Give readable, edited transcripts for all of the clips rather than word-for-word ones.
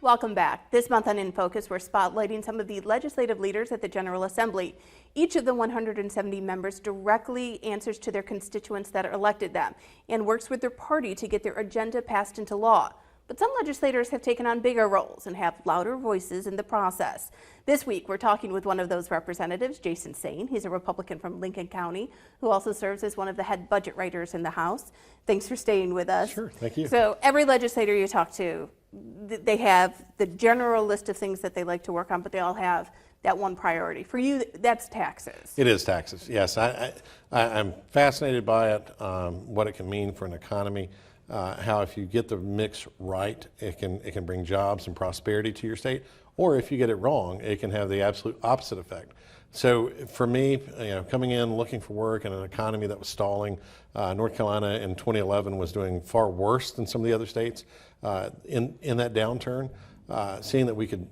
Welcome back. This month on In Focus, we're spotlighting some of the legislative leaders at the General Assembly. Each of the 170 members directly answers to their constituents that elected them and works with their party to get their agenda passed into law. But some legislators have taken on bigger roles and have louder voices in the process. This week, we're talking with one of those representatives, Jason Saine. He's a Republican from Lincoln County who also serves as one of the head budget writers in the House. Thanks for staying with us. Sure, thank you. So every legislator you talk to, they have the general list of things that they like to work on, but they all have that one priority. For you, that's taxes. It is taxes, yes. I'm fascinated by it, what it can mean for an economy, how if you get the mix right, it can bring jobs and prosperity to your state, or if you get it wrong, it can have the absolute opposite effect. So for me, coming in, looking for work in an economy that was stalling, North Carolina in 2011 was doing far worse than some of the other states in that downturn. Seeing that we could,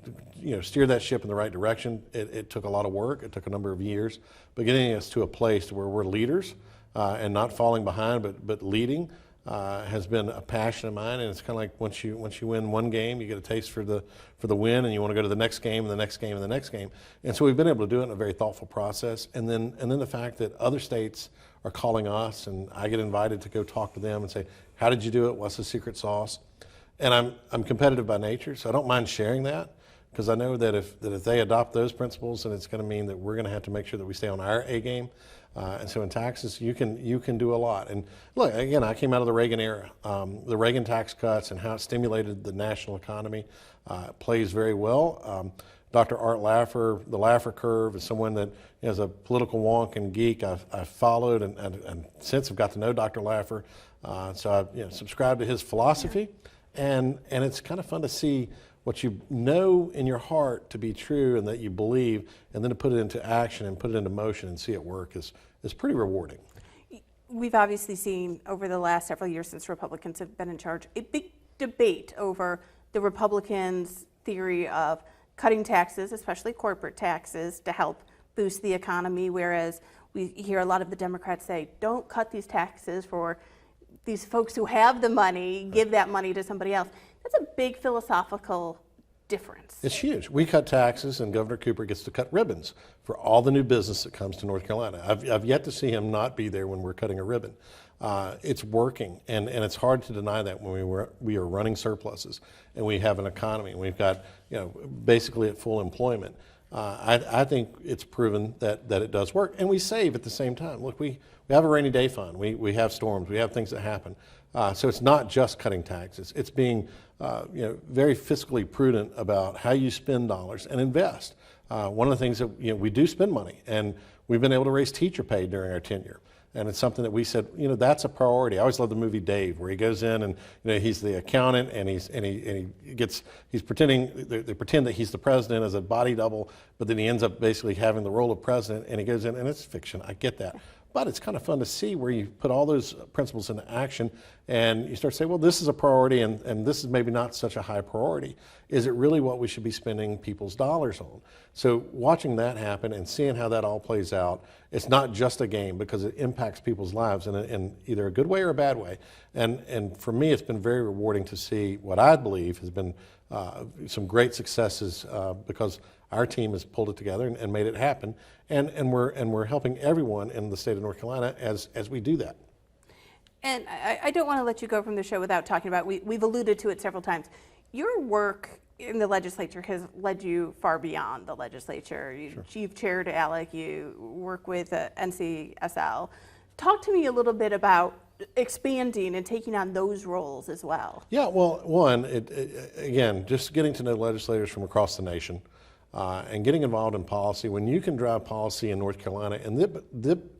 steer that ship in the right direction, it took a lot of work. It took a number of years, but getting us to a place where we're leaders and not falling behind, but leading has been a passion of mine. And it's kind of like once you win one game, you get a taste for the win, and you want to go to the next game and the next game and the next game. And so we've been able to do it in a very thoughtful process. And then the fact that other states are calling us, and I get invited to go talk to them and say, how did you do it? What's the secret sauce? And I'm competitive by nature, so I don't mind sharing that, because I know that if they adopt those principles, then it's going to mean that we're going to have to make sure that we stay on our A game. And so in taxes, you can do a lot. And look, again, I came out of the Reagan era. The Reagan tax cuts and how it stimulated the national economy plays very well. Dr. Art Laffer, the Laffer curve, is someone that as a political wonk and geek I've followed and since I've got to know Dr. Laffer. So I've subscribed to his philosophy. And it's kind of fun to see what you know in your heart to be true and that you believe, and then to put it into action and put it into motion and see it work is pretty rewarding. We've obviously seen over the last several years since Republicans have been in charge, a big debate over the Republicans' theory of cutting taxes, especially corporate taxes, to help boost the economy, whereas we hear a lot of the Democrats say, don't cut these taxes for these folks who have the money, give that money to somebody else. That's a big philosophical difference. It's huge. We cut taxes, and Governor Cooper gets to cut ribbons for all the new business that comes to North Carolina. I've yet to see him not be there when we're cutting a ribbon. It's working, and it's hard to deny that when we are running surpluses, and we have an economy, and we've got basically at full employment. I think it's proven that it does work, and we save at the same time. Look, we have a rainy day fund. We have storms. We have things that happen. So it's not just cutting taxes. It's being very fiscally prudent about how you spend dollars and invest. One of the things that we do spend money, and we've been able to raise teacher pay during our tenure. And it's something that we said, that's a priority. I always love the movie Dave, where he goes in and he's the accountant, and he's pretending they pretend that he's the president as a body double, but then he ends up basically having the role of president, and he goes in, and it's fiction. I get that. But it's kind of fun to see where you put all those principles into action, and you start to say, well, this is a priority, and this is maybe not such a high priority. Is it really what we should be spending people's dollars on? So watching that happen and seeing how that all plays out, it's not just a game, because it impacts people's lives in either a good way or a bad way. And for me, it's been very rewarding to see what I believe has been some great successes because our team has pulled it together and made it happen, and we're helping everyone in the state of North Carolina as we do that. And I don't want to let you go from the show without talking about, we've alluded to it several times, your work in the legislature has led you far beyond the legislature. You've chaired ALEC, you work with NCSL. Talk to me a little bit about expanding and taking on those roles as well. Yeah, well, one, again, just getting to know legislators from across the nation. And getting involved in policy, when you can drive policy in North Carolina, and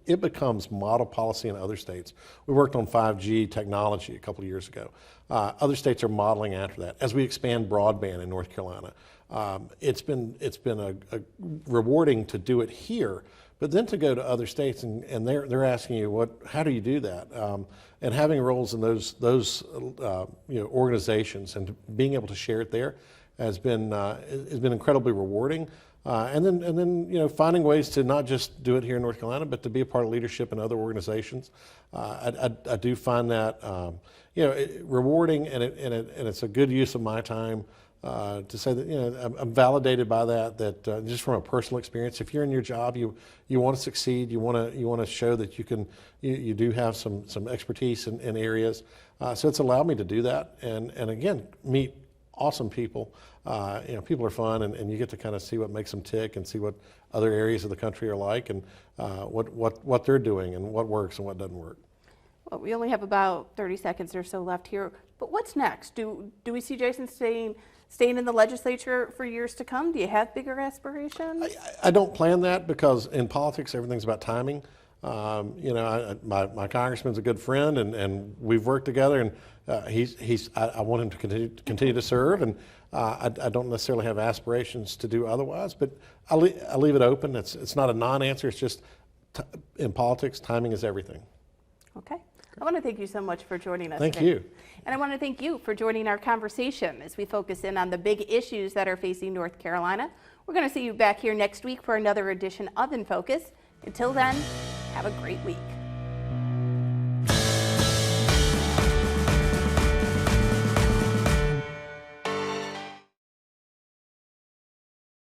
it becomes model policy in other states. We worked on 5G technology a couple of years ago. Other states are modeling after that. As we expand broadband in North Carolina, it's been a rewarding to do it here, but then to go to other states and they're asking you how do you do that? And having roles in those organizations and being able to share it there has been incredibly rewarding, and then finding ways to not just do it here in North Carolina, but to be a part of leadership in other organizations. I do find that rewarding, and it's a good use of my time to say that, you know, I'm validated by that, just from a personal experience. If you're in your job, you want to succeed, you want to show that you do have some expertise in areas. So it's allowed me to do that, and again, meet awesome people. You know, people are fun, and you get to kind of see what makes them tick and see what other areas of the country are like, and what they're doing and what works and what doesn't work. Well, we only have about 30 seconds or so left here, but what's next? Do we see Jason staying in the legislature for years to come? Do you have bigger aspirations? I don't plan that, because in politics everything's about timing. You know, my congressman's a good friend, and we've worked together, and I want him to continue to serve, and I don't necessarily have aspirations to do otherwise, but I leave it open. It's not a non-answer. It's just in politics, timing is everything. Okay. I want to thank you so much for joining us Thank today. you. And I want to thank you for joining our conversation as we focus in on the big issues that are facing North Carolina. We're going to see you back here next week for another edition of In Focus. Until then, have a great week.